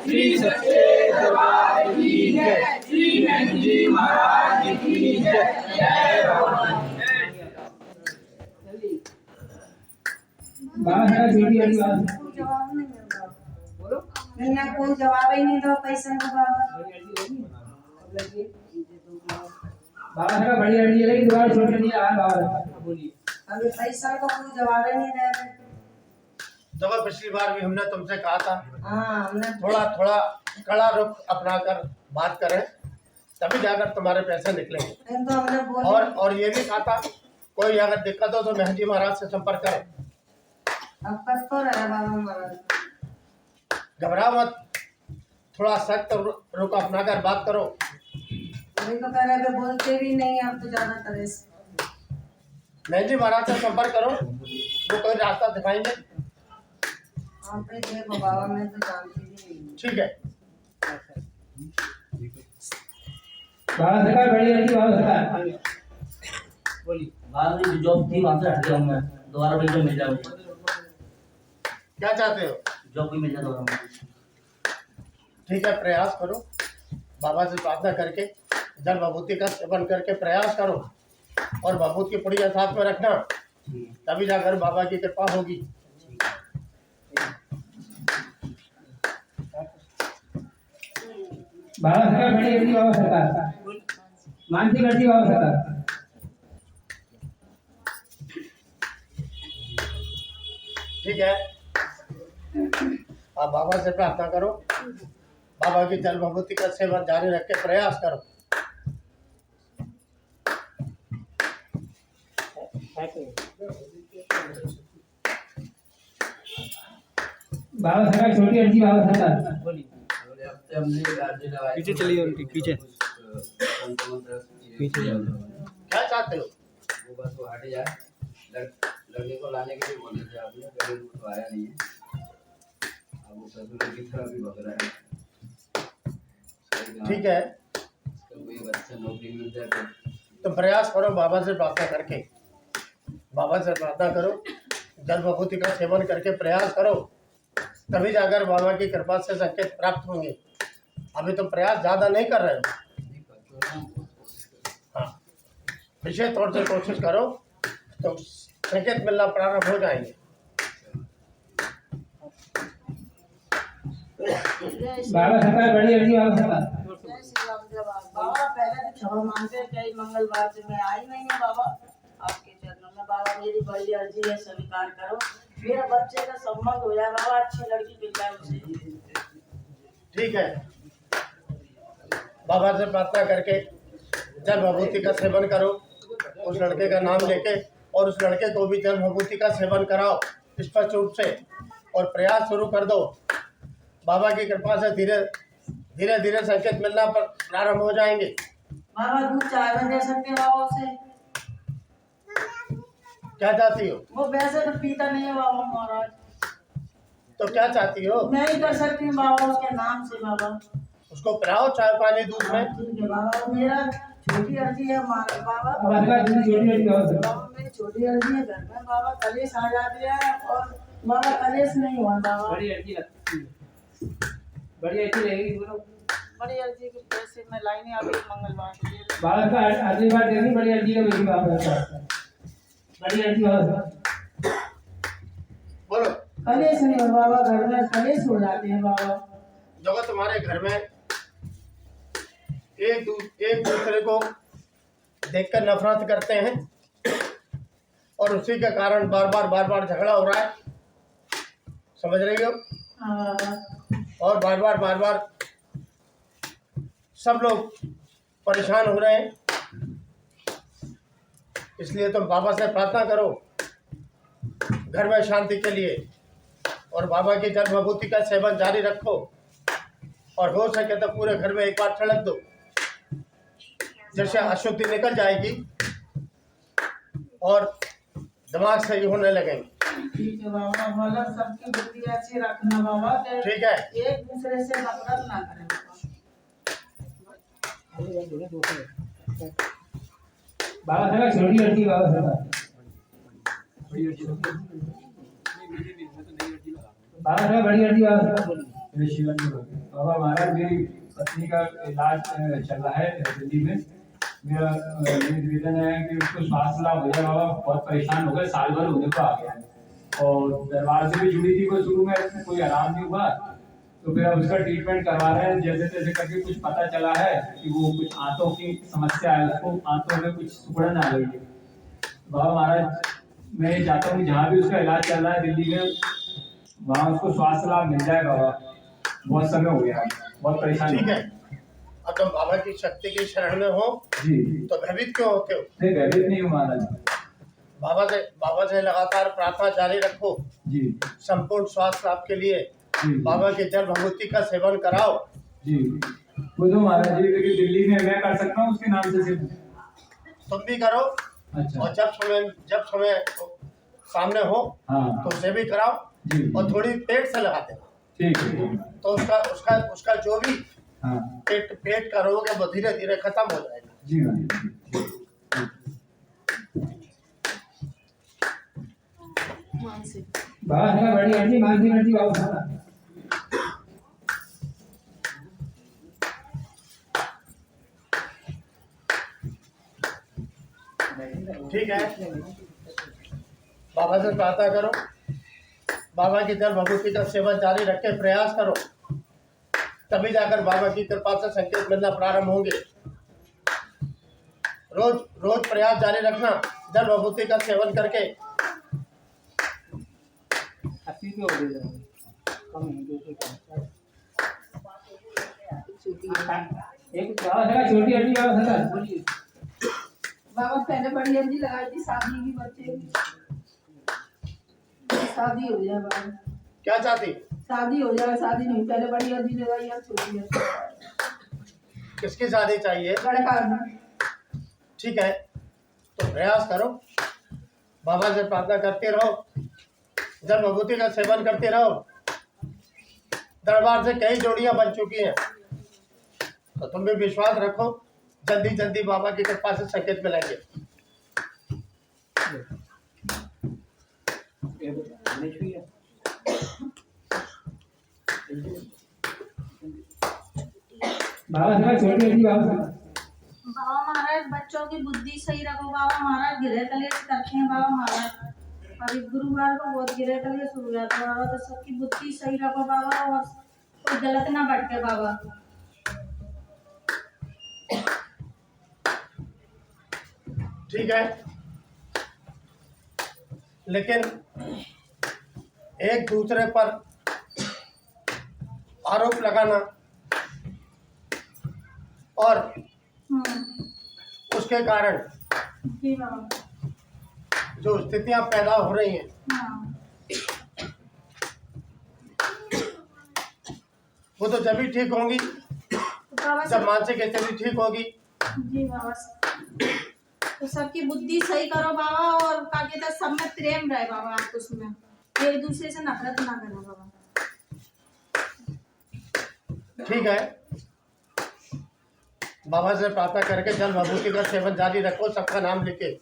श्री सच्चे दरबार की जय, श्री नंद जी महाराज की जय। जय कोई जवाब ही नहीं दो पैसा का बाबा बड़ी अड़ी है लेकिन दोबारा छोड़ नहीं आ बाबा बोलिए। अभी पैसा का कोई जवाब ही नहीं दे रहे। जब पिछली बार भी हमने तुमसे कहा था हमने थोड़ा थोड़ा कड़ा रुख अपनाकर बात करें तभी जाकर तुम्हारे पैसे निकलेंगे। तो हमने बोला और ये भी कहा था कोई अगर दिक्कत हो तो मेहंदी महाराज से संपर्क करें। अब कब तो रहा बाबा महाराज, घबरा मत, थोड़ा सख्त रुख अपनाकर बात करो। अभी तो कह रहे बोलते भी नहीं आप तो ज्यादा तरह से। मेहंदी महाराज से संपर्क करो, वो कोई रास्ता दिखाएंगे। आप ही देखो बाबा, मैं तो जानती भी नहीं। ठीक है बाबा सरकार बड़ी अड़ी बाबा सरकार बोलिए। बाद में जॉब थी वहां से हट गया मैं, दोबारा भी मिल जाए मुझे। क्या चाहते हो? जॉब भी मिल जाए दोबारा। ठीक है, प्रयास करो, बाबा से प्रार्थना करके जल भभूति का सेवन करके प्रयास करो और भभूति की पुड़िया साथ में रखना, तभी जाकर बाबा की कृपा होगी। बाबा सरकार बड़ी अड़ी बाबा सरकार मानसी करती बाबा सरकार। ठीक है, आप बाबा से प्रार्थना करो, बाबा की जल भभूति का सेवन जारी रख के प्रयास करो। बाबा सरकार छोटी अर्जी बाबा सरकार बोलिए। पीछे चलिए उनके पीछे पीछे क्या चाहते हो? वो बस वो हट जाए, लड़के को लाने के लिए बोले थे आपने, कभी तो आया नहीं है। अब वो ससुर की तरह भी भग रहा है। ठीक है, तो कोई अच्छा नौकरी मिल जाए तो प्रयास करो, बाबा से प्रार्थना करके, बाबा से प्रार्थना करो, जल भभूति का सेवन करके प्रयास करो, तभी जाकर बाबा की कृपा से संकेत प्राप्त होंगे। अभी तो प्रयास ज़्यादा नहीं कर रहे हो। हाँ, विशेष तौर से कोशिश करो तो संकेत मिलना प्रारंभ हो जाएंगे। बाबा सरकार बड़ी अर्जी बाबा सरकार। बाबा पहले तो क्षमा मांगते कई मंगलवार से मैं आई नहीं है बाबा आपके चरणों में। बाबा मेरी बड़ी अर्जी है, स्वीकार करो, मेरा बच्चे का संबंध हो जाए बाबा, अच्छी लड़की मिल जाए उसे। ठीक है, बाबा से प्रार्थना करके जल भभूति का सेवन करो, उस लड़के का नाम लेके, और उस लड़के को भी जल भभूति का सेवन कराओ स्पष्ट रूप से, और प्रयास शुरू कर दो। बाबा की कृपा से धीरे धीरे धीरे संकेत मिलना पर प्रारंभ हो जाएंगे। बाबा दूध चाय में दे सकते हैं बाबा उसे? क्या चाहती हो? वो वैसे तो पीता नहीं है बाबा महाराज। तो क्या चाहती हो? मैं ही कर सकती हूँ बाबा उसके नाम से। बाबा उसको पिलाओ चाय पानी दूध में। ठीक है बाबा, मेरा छोटी अर्जी है हमारा बाबा। बाबा छोटी छोटी बाबा मेरी छोटी अर्जी है, घर में बाबा कलेश आ जाते हैं और बाबा कलेश नहीं हुआ बाबा। बड़ी अच्छी लगती है, बड़ी अच्छी रहेगी बोलो। बड़ी अर्जी के पैसे में लाइने अभी मंगलवार को दे दो। बाबा का अगली बार देनी बड़ी अच्छी है मेरी बाबा का, बड़ी अच्छी बाबा। बोलो। कलेश नहीं हुआ बाबा, घर में कलेश हो जाते हैं बाबा। जब तुम्हारे घर में एक दूसरे को देखकर नफरत करते हैं और उसी के कारण बार बार झगड़ा हो रहा है, समझ रही हो? हाँ और बार बार सब लोग परेशान हो रहे हैं। इसलिए तुम बाबा से प्रार्थना करो घर में शांति के लिए, और बाबा की जल विभूति का सेवन जारी रखो, और हो सके तो पूरे घर में एक बार छिड़क दो, जैसे अशुद्धि निकल जाएगी और दिमाग सही होने लगेंगे। ठीक है बाबा, मतलब सबकी बुद्धि अच्छी रखना बाबा, ठीक है। एक दूसरे से नफरत ना करें बाबा साहब छोटी लड़की बाबा साहब, बाबा साहब बड़ी लड़की बाबा साहब। बाबा महाराज मेरी पत्नी का इलाज चल रहा है दिल्ली में। मेरा निवेदन है कि उसको स्वास्थ्य लाभ हो जाए बाबा, बहुत परेशान हो गए, साल भर होने को आ गया है और दरबार से भी जुड़ी थी वो, शुरू में कोई आराम नहीं हुआ तो फिर अब उसका ट्रीटमेंट करवा रहे हैं। जैसे तैसे करके कुछ पता चला है कि वो कुछ आंतों की समस्या है, उसको आंतों में कुछ सिकुड़न आ गई है। बाबा महाराज मैं ये चाहता हूँ जहाँ भी उसका इलाज चल रहा है दिल्ली में, वहाँ उसको स्वास्थ्य लाभ मिल जाए बाबा, बहुत समय हो गया, बहुत परेशान। ठीक है, अब तुम बाबा की शक्ति की शरण में हो जी तो भयभीत क्यों होते हो? नहीं भयभीत नहीं हूँ महाराज। बाबा से लगातार प्रार्थना जारी रखो जी संपूर्ण स्वास्थ्य लाभ के लिए। जी बाबा के जल विभूति का सेवन कराओ। जी वो तो महाराज जी लेकिन दिल्ली में मैं कर सकता हूँ उसके नाम से सिर्फ। तुम भी करो, अच्छा और जब समय सामने हो हाँ तो उसे भी कराओ, जी और थोड़ी पेट से लगा देना, ठीक है तो उसका जो भी हाँ पेट का रोग है वो धीरे धीरे खत्म हो जाएगा। जी हाँ बाबा साहब बड़ी आंटी मानसी आंटी बाबा साहब। ठीक है, बाबा से प्रार्थना करो, बाबा की जल विभूति का सेवन जारी रख के प्रयास करो, तभी जाकर बाबा की कृपा से संकेत मिलना प्रारंभ होंगे। रोज प्रयास जारी रखना जल विभूति का सेवन करके। एक बाबा साहब छोटी आंटी बाबा साहब बोलिए। बाबा पहले बड़ी अर्जी लगाई थी, शादी की, बच्चे की शादी हो जाए बाबा। क्या चाहती? शादी हो जाए, शादी नहीं, पहले बड़ी अर्जी लगाई अब छोटी अर्जी। किसकी शादी चाहिए? लड़का ठीक है, तो प्रयास करो, बाबा से प्रार्थना करते रहो, जल विभूति का सेवन करते रहो। दरबार से कई जोड़ियां बन चुकी हैं, तो तुम भी विश्वास रखो, जल्दी बाबा की कृपा से संकेत मिलेंगे। बाबा साहब छोटी आंटी बाबा साहब। बाबा महाराज बच्चों की बुद्धि सही रखो बाबा महाराज, गिरे कलेश करते हैं बाबा महाराज, अभी गुरुवार को बहुत गिरे कलेश हो गया था बाबा, तो सबकी बुद्धि सही रखो बाबा और कोई गलत ना भटके बाबा। ठीक है, लेकिन एक दूसरे पर आरोप लगाना और उसके कारण जी बाबा। जो स्थितियां पैदा हो रही हैं, हाँ वो तो जब भी ठीक होंगी तो बाबा जब मानसिक स्थिति ठीक होगी। जी बाबा, तो सबकी बुद्धि सही करो बाबा, और का कहता सब में प्रेम रहे बाबा, आप उसमें एक दूसरे से नफरत ना करो बाबा। ठीक है, बाबा से प्रार्थना करके जल भभूति का सेवन जारी रखो, सबका नाम लेके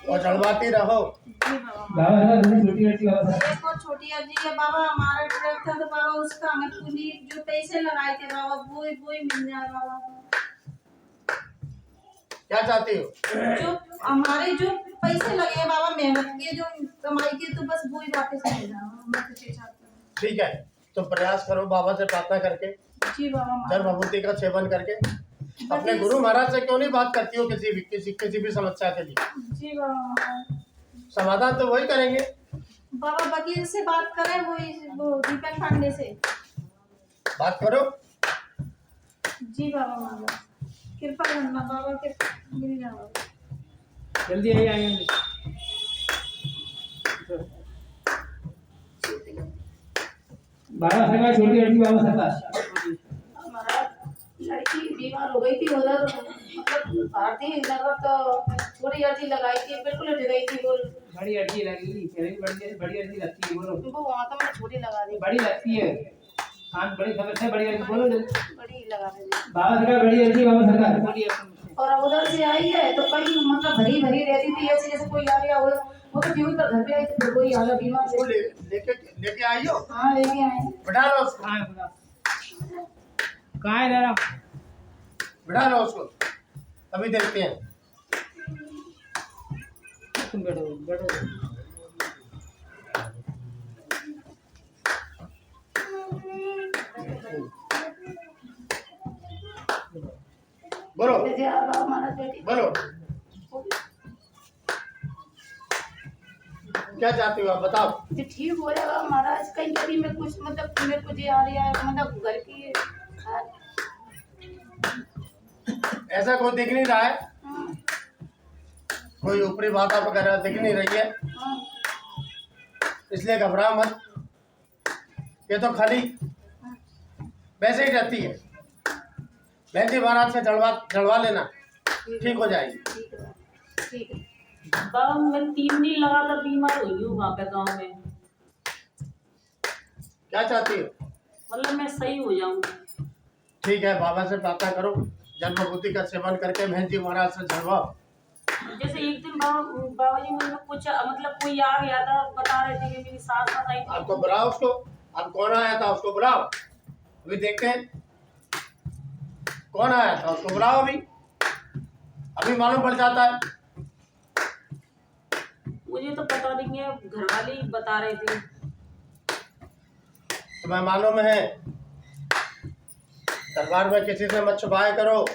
और चढ़वाती रहो। बाबा है ना छोटी अर्जी बाबा देखो छोटी अर्जी है बाबा, हमारा ट्रक था तो बाबा उसका हमें पूरी जो पैसे लगाए थे बाबा वो ही मिल जाए बाबा। क्या चाहती हो? जो हमारे जो पैसे लगे हैं बाबा मेहनत के जो कमाई के, तो बस वो ही वापस मिल जाए, मैं कुछ चाहती हूँ। ठीक है, तो प्रयास करो बाबा से प्रार्थना करके, जी बाबा जल भभूति का सेवन करके। अपने गुरु महाराज से क्यों नहीं बात करती हो किसी भी समस्या के लिए? जी बाबा समाधान तो वही करेंगे। बाबा वकील से बात करें, वो दीपक पांडे से बात करो। जी बाबा कृपा करना बाबा के मिल जाओ। जल्दी आइए। बाबा सरकार छोटी अर्जी बाबा सरकार। हमारा लड़की बीमार हो गई थी उधर, मतलब भारतीय नगर तो थोड़ी अर्जी लगाई थी, बिल्कुल हट गई थी वो बड़ी अर्जी लगेगी, बड़ी अर्जी लगती है, बोलो वो वहाँ तो मैंने छोटी लगा दी, बड़ी लगती है, कान बड़ी समस्या बड़ी अर्जी बोलो जल्दी। बड़ी लगा दी। बाबा सरकार बड़ी अर्जी बाबा सरकार बोलिए। और अब उधर से आई है तो कहीं मतलब भरी भरी रहती थी, ऐसे जैसे कोई आ गया वो तो जीवन तक घर पे आई थी, कोई आ गया बीमार वो से। लेके आई हो? हाँ लेके आए। बिठा लो उसको, कहाँ है जरा? बिठा लो उसको, अभी देखते हैं। तुम बैठो। बोलो हमारा बेटी बोलो, क्या चाहती हो आप बताओ। जो ठीक हो जाएगा महाराज, कहीं कभी में कुछ मतलब मेरे को ये आ रहा है, मतलब घर की ऐसा कोई दिख नहीं रहा है, कोई ऊपरी बात वगैरह दिख नहीं रही है, इसलिए घबरा मत। ये तो खाली वैसे ही रहती है। बहन जी महाराज से जलवा लेना, ठीक हो जाएगी। ठीक है। बाबा मैं 3 दिन लगातार बीमार हुई हूँ वहाँ पे गाँव में, क्या चाहती हो? मतलब मैं सही हो जाऊँ। ठीक है, बाबा से प्रार्थना करो, जल भभूति का सेवन करके बहन जी महाराज से जलवाओ। जैसे एक दिन बाबा जी मुझे कुछ मतलब कोई आ गया था, बता रहे थे कि मेरी सास आई थी। आपको बुलाओ उसको, आप कौन आया था उसको बुलाओ, अभी देखते हैं कौन आया था, उसको बुलाओ अभी मालूम पड़ जाता है। मुझे तो पता नहीं है, घर वाले ही बता रहे थे। तुम्हें मालूम है, दरबार में किसी से मत छुपाए करो,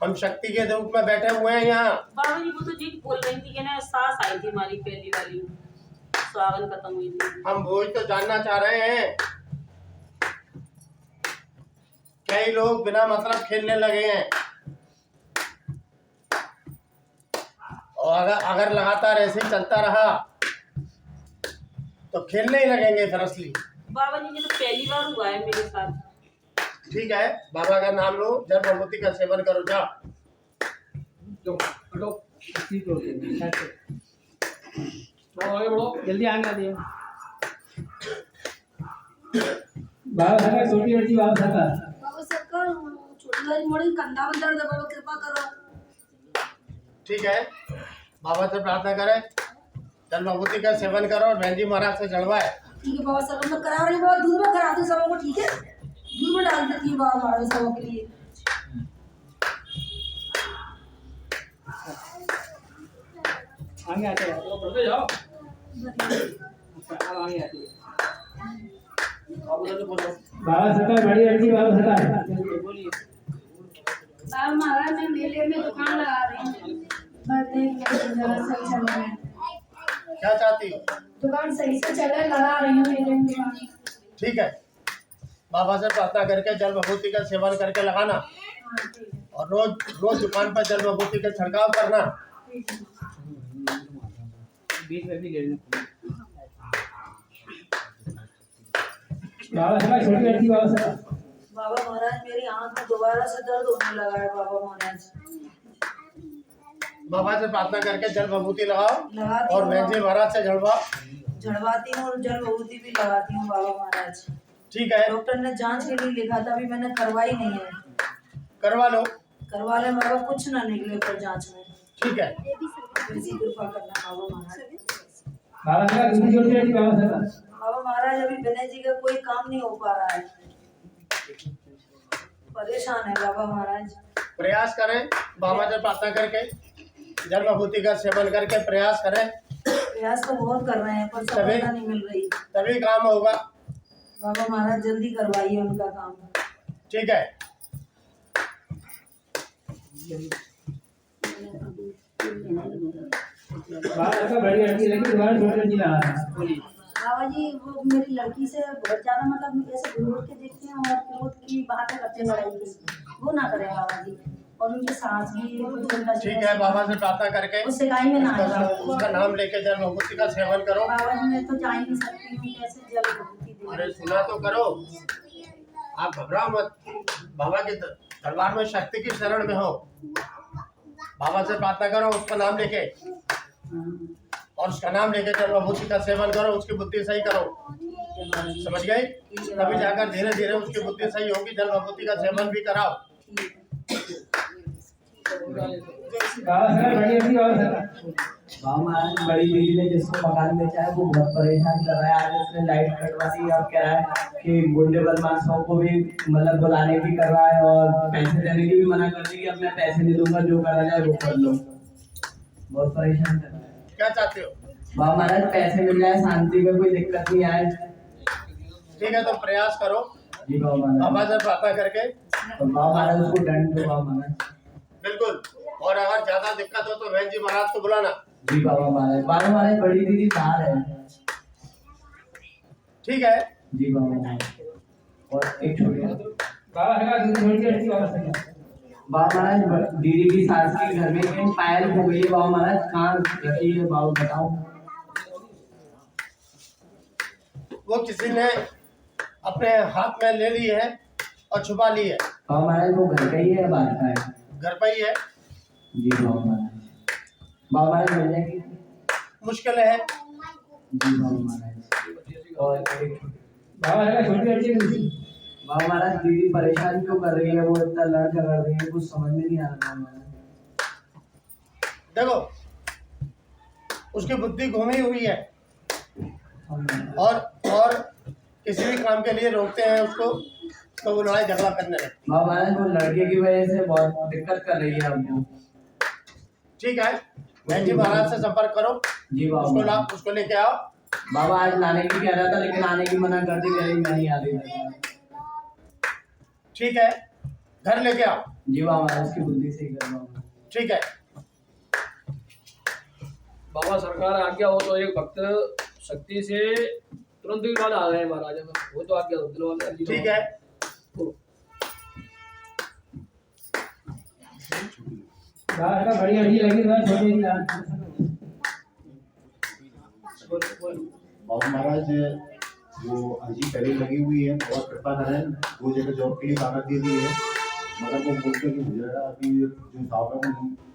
हम शक्ति के रूप में बैठे हुए हैं यहाँ। बाबा जी वो तो जी बोल रही थी कि ना सास आई थी हमारी पहली वाली, सुहागन खत्म हुई थी। हम वही तो जानना चाह रहे हैं। कई लोग बिना मतलब खेलने लगे हैं, और अगर लगातार ऐसे ही चलता रहा तो खेलने ही लगेंगे फिर असली। बाबा जी ये तो पहली बार हुआ है मेरे साथ। ठीक है, बाबा का नाम लो, जल भभूति का सेवन करो, जाओ। जल्दी आने दिए। बाबा सरकार छोटी अर्जी बाबा सरकार। बाबा सरकार छोटी वाली मोड़ी कंधा में दर्द है, बाबा कृपा करो। ठीक है, बाबा से प्रार्थना करें, जल भभूति का सेवन करो और बहन जी महाराज से चढ़वाए। ठीक है बाबा सरकार, मैं करा रही हूँ बाबा, दूध में कराती हूँ सबों को, ठीक है दूध में डाल देती हूँ बाबा हमारे सबों के लिए। आगे आते हैं, तो बढ़ते जाओ। अब आगे आते हैं। बाबा सरकार बड़ी अर्जी बाबा सरकार बोलिए। बाबा महाराज मैं मेले में दुकान लगा रही हूँ, जरा सही चल रहा है, क्या चाहती हो? दुकान सही से चले, लगा रही हूँ मेले में दुकान। ठीक है, बाबा से प्रार्थना करके जल भभूति का सेवन करके लगाना, और रोज दुकान पर जल भभूति का छिड़काव करना। बीच में भी ले लेना। बाबा सरकार छोटी अर्जी बाबा सरकार। बाबा महाराज मेरी आंख में दोबारा से दर्द होने लगा है, बाबा महाराज बाबा से प्रार्थना करके जल भभूति लगाओ लगाती और हूँ, बहन जी महाराज से जलवाओ। झड़वाती हूँ और जल भभूति भी लगाती हूँ बाबा महाराज। ठीक है, डॉक्टर ने जांच के लिए लिखा था, अभी मैंने करवाई नहीं है। करवा लो। करवा ले बाबा, कुछ ना निकले पर जांच में। ठीक है, ऐसी कृपा करना बाबा महाराज। बाबा सका दूसरी छोटी लड़की बाबा सका। बाबा महाराज अभी विनय जी का कोई काम नहीं हो पा रहा है, परेशान है बाबा महाराज। प्रयास करें बाबा से प्रार्थना करके, जल विभूति का सेवन करके प्रयास करें, प्रयास तो बहुत कर रहे हैं पर सफलता नहीं मिल रही। तभी काम होगा। बाबा महाराज जल्दी करवाइए उनका काम। ठीक है, बाबा सका बड़ी लड़की लगी तुम्हारी छोटी लड़की ला बाबा जी वो मेरी लड़की से बहुत ज्यादा मतलब ऐसे घूर के देखते हैं और क्रोध की बातें करते हैं, लड़ाई की वो ना करें बाबा जी। और उनकी सांस भी ठीक है, बाबा से प्रार्थना करके उस सिकाई में ना आए। उसका नाम लेके जल विभूति का सेवन करो। बाबा जी मैं तो जा ही नहीं सकती हूँ, कैसे जल विभूति दे। अरे सुना तो करो, आप घबराओ मत, बाबा के दरबार में शक्ति की शरण में हो। बाबा से प्रार्थना करो, उसका नाम लेके, और उसका नाम लेके जल विभूति का सेवन करो, उसकी बुद्धि सही करो, समझ गई? तभी जाकर धीरे धीरे उसकी बुद्धि सही होगी। जल विभूति का सेवन भी कराओ। बाबा सका बड़ी लड़की बाबा सका। बाबा महाराज बड़ी दीदी ने जिसको मकान बेचा है वो बहुत परेशान कर रहा है। आज उसने लाइट कटवा दी, अब कह रहा है कि गुंडे बदमाशों को भी मतलब बुलाने की कर रहा है और पैसे देने की भी मना कर दी कि अब मैं पैसे नहीं दूंगा, जो करना है वो कर लो। बहुत परेशान कर रहा है। क्या चाहते हो? बाबा महाराज पैसे मिल जाए, शांति में कोई दिक्कत नहीं आए। ठीक है, तो प्रयास करो जी बाबा महाराज। बाबा से प्रार्थना करके। तो बाबा महाराज उसको दंड दो बाबा महाराज। बिल्कुल, और अगर ज्यादा दिक्कत हो तो बहन जी महाराज को बुलाना। जी बाबा महाराज। बाबा महाराज बड़ी दीदी बाहर है। ठीक है, जी बाबा महाराज। और एक छोटी बाबा सका दूसरी छोटी लड़की बाबा सका। बाबा महाराज दीदी की सास की घर में कहीं पायल हो गई है बाबा महाराज, कहाँ रखी है बाबा बताओ। वो किसी ने अपने हाथ में ले ली है और छुपा ली है। बाबा महाराज वो घर का ही है, बाहर का है? घर पर ही है। जी बाबा महाराज। बाबा महाराज मिल जाएगी? मुश्किल है। जी बाबा महाराज। और एक बाबा सका छोटी लड़की दूसरी। बाबा महाराज दीदी परेशान क्यों कर रही है, वो इतना लड़का कर रही है, कुछ समझ में नहीं आ रहा बाबा महाराज। देखो उसकी बुद्धि घूमी हुई है और किसी भी काम के लिए रोकते हैं उसको तो वो लड़ाई झगड़ा करने लगती। बाबा महाराज वो लड़के की वजह से बहुत दिक्कत कर रही है हमको। ठीक है, बहन जी महाराज से संपर्क करो। जी बाबा। उसको लेके आओ। बाबा आज लाने की कह रहा था लेकिन आने की मना कर दी, कह रही मैं नहीं आ रही। ठीक है, घर लेके आओ। जी बाबा महाराज उसकी बुद्धि सही कर बाबा। ठीक है, बाबा सरकार आज्ञा हो तो एक भक्त शक्ति से तुरंत ही बाद आ गए महाराज, वो तो आज्ञा दिलवा। ठीक है, बाबा सका बड़ी लड़की लगी तुम्हारी छोटी लड़की ला। बाबू महाराज वो अर्जी पहले लगी हुई है, बहुत कृपा करें, वो जगह जॉब के लिए कागज दे दी है, मगर वो बोलते हैं कि मुझे अभी जो साहब है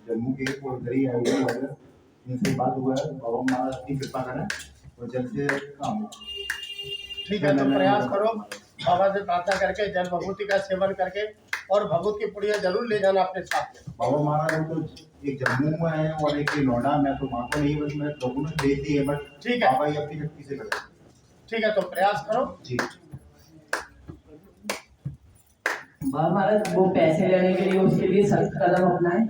जम्मू के वो इधर ही आए हुए हैं, इनसे बात हुआ है। बाबा महाराज अपनी कृपा करें और जल्द से काम हो। ठीक है, तो प्रयास करो बाबा से प्रार्थना करके जल विभूति का सेवन करके, और भभूत की पुड़िया जरूर ले जाना अपने साथ में। बाबा महाराज तो एक जम्मू में है और एक नोएडा में, तो वहाँ को नहीं, बस मैं लोगों ने दे दी है, बट ठीक है, बाबा ही अपनी शक्ति से करें। ठीक है, तो प्रयास करो। जी बाबा महाराज वो पैसे लेने के लिए उसके लिए सख्त कदम अपनाएं।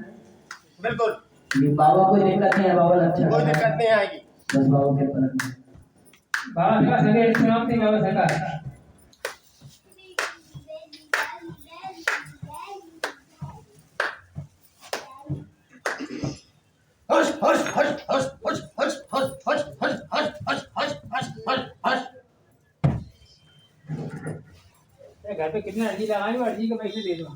बिल्कुल, बाबा कोई दिक्कत नहीं है बाबा, अच्छा कोई दिक्कत नहीं आएगी। बस बाबा के पर बाबा सका सगे सुनाते हैं बाबा सका। हर्ष हर्ष हर्ष हर्ष हर्ष हर्ष हर्ष हर्ष हर्ष हर्ष हर्ष हर्ष हर्ष हर्ष। घर पे कितने अर्जी लगाई, अर्जी के पैसे दे दो।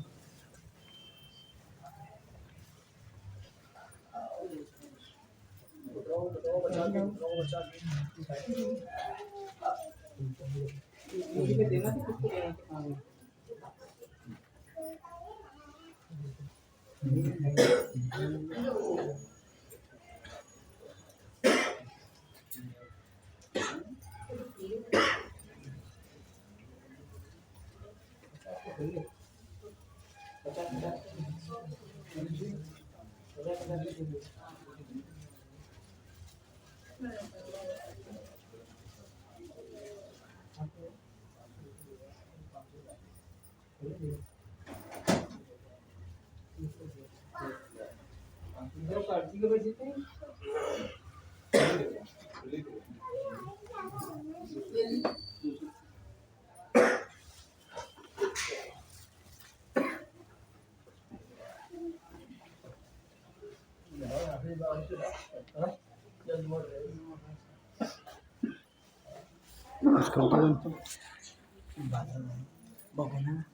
देना तो किसको देना। बघू ना